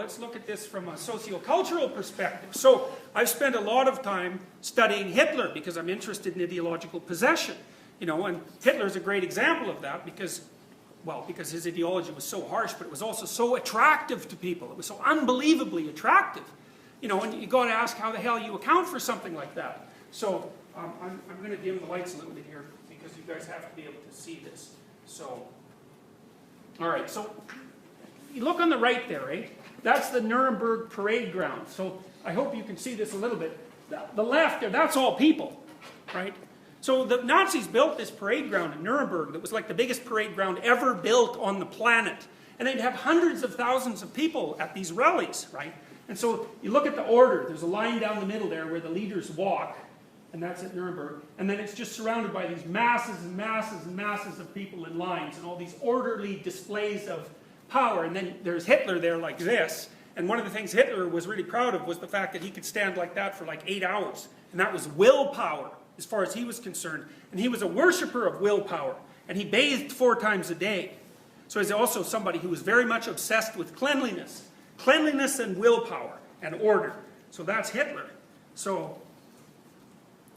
let's look at this from a sociocultural perspective. So I've spent a lot of time studying Hitler because I'm interested in ideological possession. And Hitler's a great example of that because his ideology was so harsh, but it was also so attractive to people. It was so unbelievably attractive. And you got to ask how the hell you account for something like that. So I'm going to dim the lights a little bit here because you guys have to be able to see this. So, all right, so you look on the right there, eh? That's the Nuremberg parade ground. So I hope you can see this a little bit. The left there, that's all people, right? So the Nazis built this parade ground in Nuremberg that was like the biggest parade ground ever built on the planet. And they'd have hundreds of thousands of people at these rallies, right? And so you look at the order. There's a line down the middle there where the leaders walk, and that's at Nuremberg. And then it's just surrounded by these masses and masses and masses of people in lines and all these orderly displays of power. And then there's Hitler there like this. And one of the things Hitler was really proud of was the fact that he could stand like that for like 8 hours. And that was willpower, as far as he was concerned. And he was a worshiper of willpower. And he bathed 4 times a day. So he's also somebody who was very much obsessed with cleanliness. Cleanliness and willpower and order. So that's Hitler. So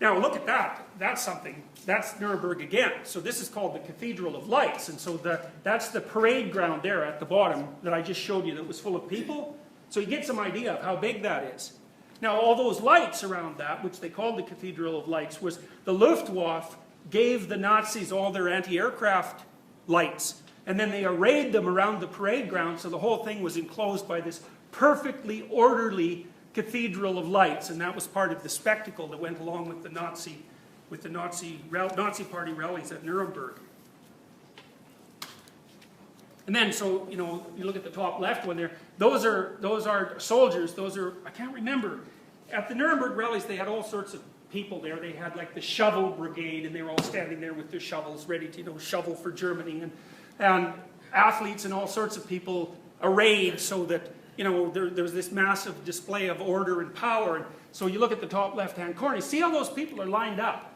now look at that. That's something. That's Nuremberg again. So this is called the Cathedral of Lights. And so that's the parade ground there at the bottom that I just showed you that was full of people. So you get some idea of how big that is. Now all those lights around that, which they called the Cathedral of Lights, was the Luftwaffe gave the Nazis all their anti-aircraft lights. And then they arrayed them around the parade ground, so the whole thing was enclosed by this perfectly orderly cathedral of lights, and that was part of the spectacle that went along with the Nazi Party rallies at Nuremberg. And then, so you look at the top left one there. Those are soldiers. Those are, I can't remember. At the Nuremberg rallies, they had all sorts of people there. They had like the shovel brigade, and they were all standing there with their shovels, ready to shovel for Germany, and athletes and all sorts of people arrayed so that there was this massive display of order and power. And so you look at the top left-hand corner, you see how those people are lined up.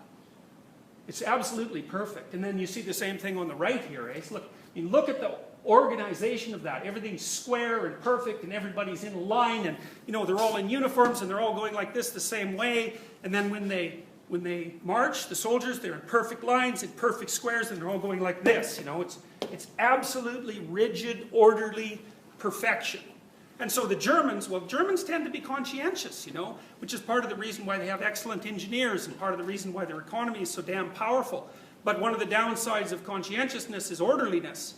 It's absolutely perfect. And then you see the same thing on the right here. Eh? So look at the organization of that. Everything's square and perfect, and everybody's in line, and they're all in uniforms, and they're all going like this the same way. And then when they march, the soldiers, they're in perfect lines, in perfect squares, and they're all going like this. It's absolutely rigid, orderly perfection. And so the Germans, Germans tend to be conscientious, which is part of the reason why they have excellent engineers and part of the reason why their economy is so damn powerful. But one of the downsides of conscientiousness is orderliness,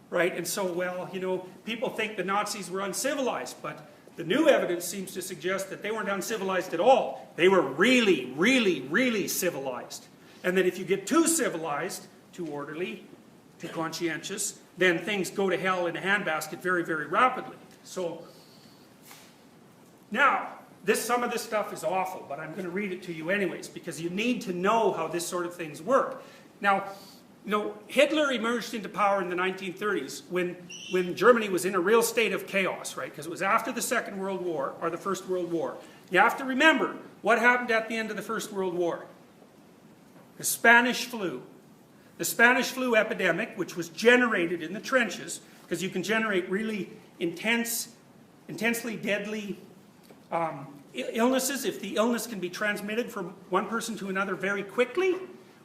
right? And so, people think the Nazis were uncivilized, but the new evidence seems to suggest that they weren't uncivilized at all. They were really, really, really civilized. And that if you get too civilized, too orderly, too conscientious, then things go to hell in a handbasket very, very rapidly. So, now, some of this stuff is awful, but I'm going to read it to you anyways, because you need to know how this sort of things work. Now, Hitler emerged into power in the 1930s when Germany was in a real state of chaos, right? Because it was after the Second World War, or the First World War. You have to remember, what happened at the end of the First World War? The Spanish flu. The Spanish flu epidemic, which was generated in the trenches, because you can generate really intensely deadly illnesses if the illness can be transmitted from one person to another very quickly,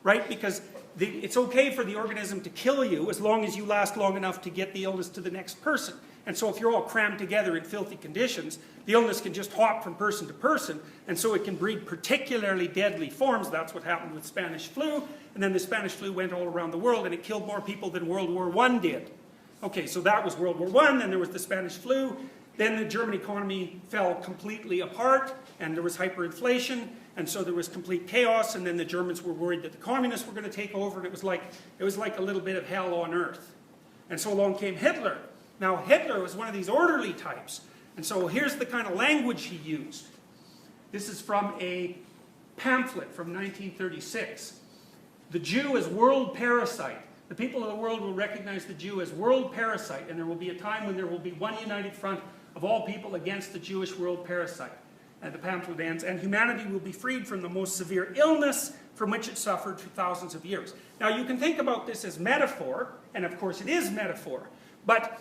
right? Because it's okay for the organism to kill you as long as you last long enough to get the illness to the next person. And so if you're all crammed together in filthy conditions, the illness can just hop from person to person, and so it can breed particularly deadly forms. That's what happened with Spanish flu, and then the Spanish flu went all around the world, and it killed more people than World War I did. Okay, so that was World War I, then there was the Spanish flu, then the German economy fell completely apart, and there was hyperinflation, and so there was complete chaos, and then the Germans were worried that the communists were going to take over, and it was like a little bit of hell on earth. And so along came Hitler. Now Hitler was one of these orderly types, and so here's the kind of language he used. This is from a pamphlet from 1936. The Jew as world parasite. The people of the world will recognize the Jew as world parasite, and there will be a time when there will be one united front of all people against the Jewish world parasite. And the pamphlet ends, and humanity will be freed from the most severe illness from which it suffered for thousands of years. Now you can think about this as metaphor, and of course it is metaphor, but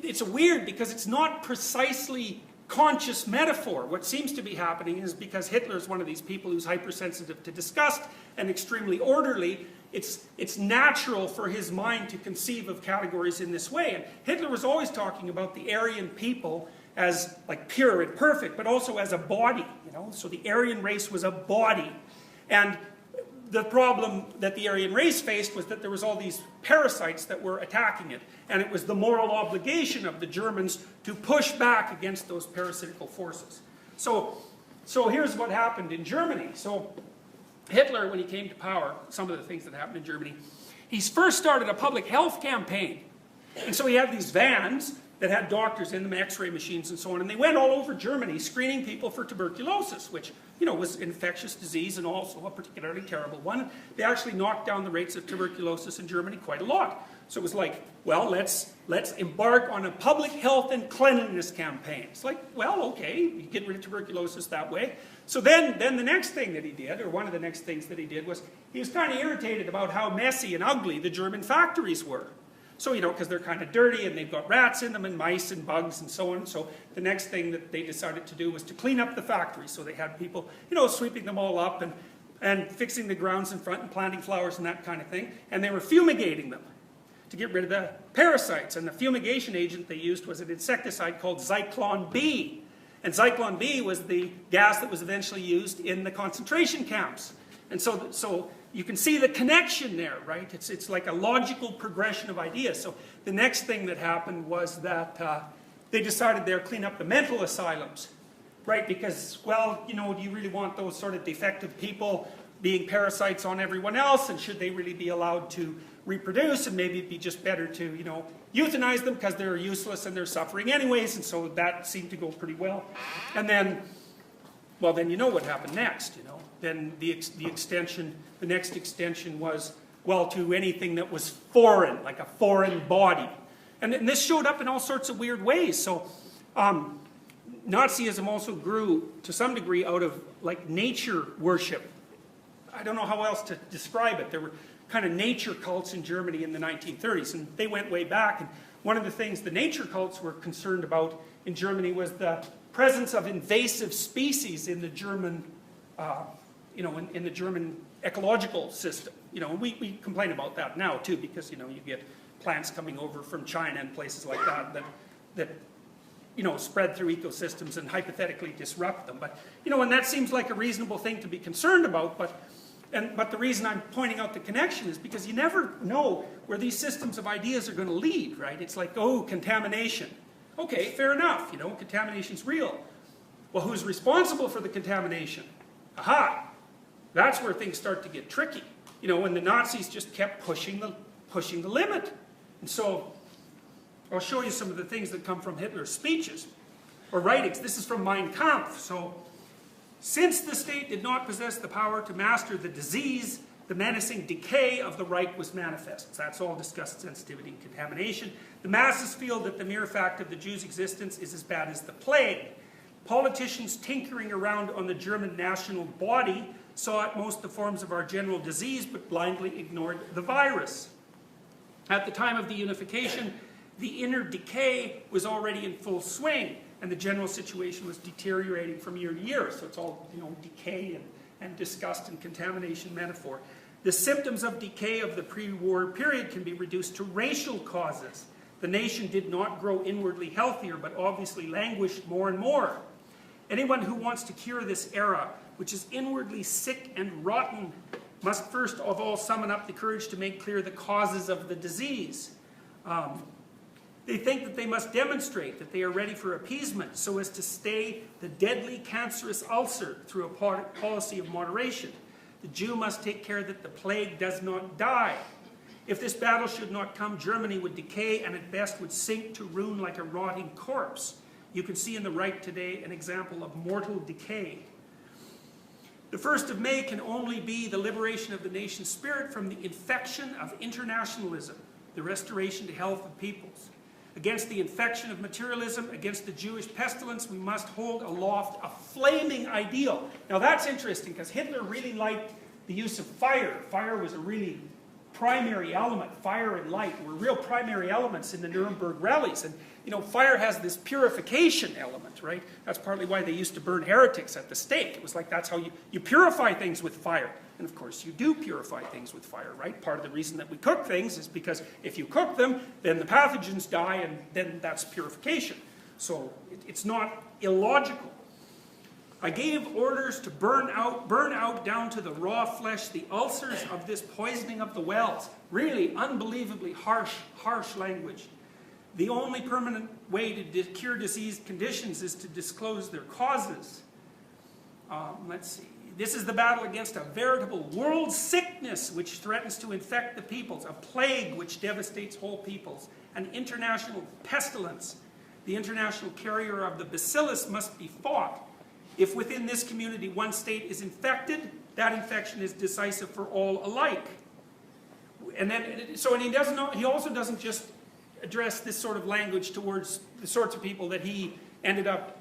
it's weird because it's not precisely conscious metaphor. What seems to be happening is because Hitler's one of these people who's hypersensitive to disgust and extremely orderly, it's natural for his mind to conceive of categories in this way. And Hitler was always talking about the Aryan people as like pure and perfect, but also as a body, you know. So the Aryan race was a body. And the problem that the Aryan race faced was that there was all these parasites that were attacking it. And it was the moral obligation of the Germans to push back against those parasitical forces. So here's what happened in Germany. So Hitler, when he came to power, some of the things that happened in Germany, he first started a public health campaign. And so he had these vans that had doctors in them, x-ray machines and so on, and they went all over Germany screening people for tuberculosis, which, you know, was an infectious disease and also a particularly terrible one. They actually knocked down the rates of tuberculosis in Germany quite a lot. So it was like, well, let's embark on a public health and cleanliness campaign. It's like, well, okay, you get rid of tuberculosis that way. So then the next thing that he did, or one of the next things that he did, was he was kind of irritated about how messy and ugly the German factories were. So, you know, because they're kind of dirty and they've got rats in them and mice and bugs and so on. So the next thing that they decided to do was to clean up the factories. So they had people, you know, sweeping them all up and fixing the grounds in front and planting flowers and that kind of thing. And they were fumigating them to get rid of the parasites. And the fumigation agent they used was an insecticide called Zyklon B. And Zyklon B was the gas that was eventually used in the concentration camps. And so you can see the connection there, right? It's like a logical progression of ideas. So the next thing that happened was that they decided they'd clean up the mental asylums, right? Because, well, you know, do you really want those sort of defective people being parasites on everyone else? And should they really be allowed to reproduce? And maybe it'd be just better to, you know, euthanize them because they're useless and they're suffering anyways. And so that seemed to go pretty well. And then, well, then you know what happened next, you know. Then the next extension was, well, to anything that was foreign, like a foreign body. And this showed up in all sorts of weird ways. So Nazism also grew, to some degree, out of like nature worship. I don't know how else to describe it. There were kind of nature cults in Germany in the 1930s, and they went way back. And one of the things the nature cults were concerned about in Germany was the presence of invasive species in the German you know, in the German ecological system. You know, we complain about that now too, because, you know, you get plants coming over from China and places like that you know, spread through ecosystems and hypothetically disrupt them. But, you know, and that seems like a reasonable thing to be concerned about, but the reason I'm pointing out the connection is because you never know where these systems of ideas are going to lead, right? It's like, oh, contamination. Okay, fair enough, you know, contamination's real. Well, who's responsible for the contamination? Aha! That's where things start to get tricky. You know, when the Nazis just kept pushing the limit. And so, I'll show you some of the things that come from Hitler's speeches, or writings. This is from Mein Kampf. So, since the state did not possess the power to master the disease, the menacing decay of the Reich was manifest. That's all discussed sensitivity and contamination. The masses feel that the mere fact of the Jews' existence is as bad as the plague. Politicians tinkering around on the German national body saw at most the forms of our general disease, but blindly ignored the virus. At the time of the unification, the inner decay was already in full swing, and the general situation was deteriorating from year to year. So it's all, you know, decay and disgust and contamination metaphor. The symptoms of decay of the pre-war period can be reduced to racial causes. The nation did not grow inwardly healthier, but obviously languished more and more. Anyone who wants to cure this era, which is inwardly sick and rotten, must first of all summon up the courage to make clear the causes of the disease. They think that they must demonstrate that they are ready for appeasement so as to stay the deadly cancerous ulcer through a policy of moderation. The Jew must take care that the plague does not die. If this battle should not come, Germany would decay and at best would sink to ruin like a rotting corpse. You can see in the right today an example of mortal decay. The 1st of May can only be the liberation of the nation's spirit from the infection of internationalism, the restoration to health of peoples. Against the infection of materialism, against the Jewish pestilence, we must hold aloft a flaming ideal. Now that's interesting, because Hitler really liked the use of fire. Fire was a really primary element. Fire and light were real primary elements in the Nuremberg rallies. And you know, fire has this purification element, right? That's partly why they used to burn heretics at the stake. It was like that's how you purify things with fire. And of course you do purify things with fire, right? Part of the reason that we cook things is because if you cook them, then the pathogens die, and then that's purification. So it's not illogical. I gave orders to burn out down to the raw flesh the ulcers of this poisoning of the wells. Really unbelievably harsh language. The only permanent way to cure diseased conditions is to disclose their causes. Let's see. This is the battle against a veritable world sickness which threatens to infect the peoples, a plague which devastates whole peoples, an international pestilence. The international carrier of the bacillus must be fought. If within this community one state is infected, that infection is decisive for all alike. And then, so and he also doesn't just address this sort of language towards the sorts of people that he ended up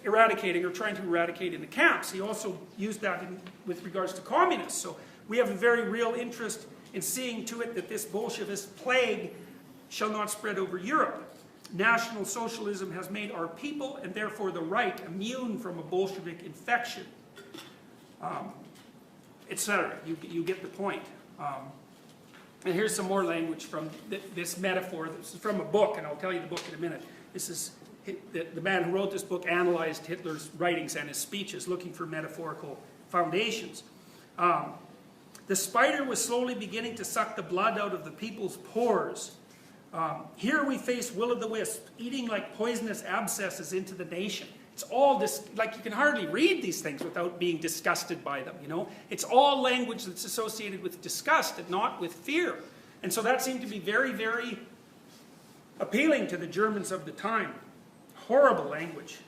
eradicating or trying to eradicate in the camps. He also used that with regards to communists. So we have a very real interest in seeing to it that this Bolshevist plague shall not spread over Europe. National Socialism has made our people, and therefore the right, immune from a Bolshevik infection, etc. You get the point. And here's some more language from this metaphor. This is from a book, and I'll tell you the book in a minute. This is the man who wrote this book analyzed Hitler's writings and his speeches, looking for metaphorical foundations. The spider was slowly beginning to suck the blood out of the people's pores. Here we face will-o'-the-wisp, eating like poisonous abscesses into the nation. It's all this, like you can hardly read these things without being disgusted by them, you know. It's all language that's associated with disgust and not with fear. And so that seemed to be very, very appealing to the Germans of the time. Horrible language.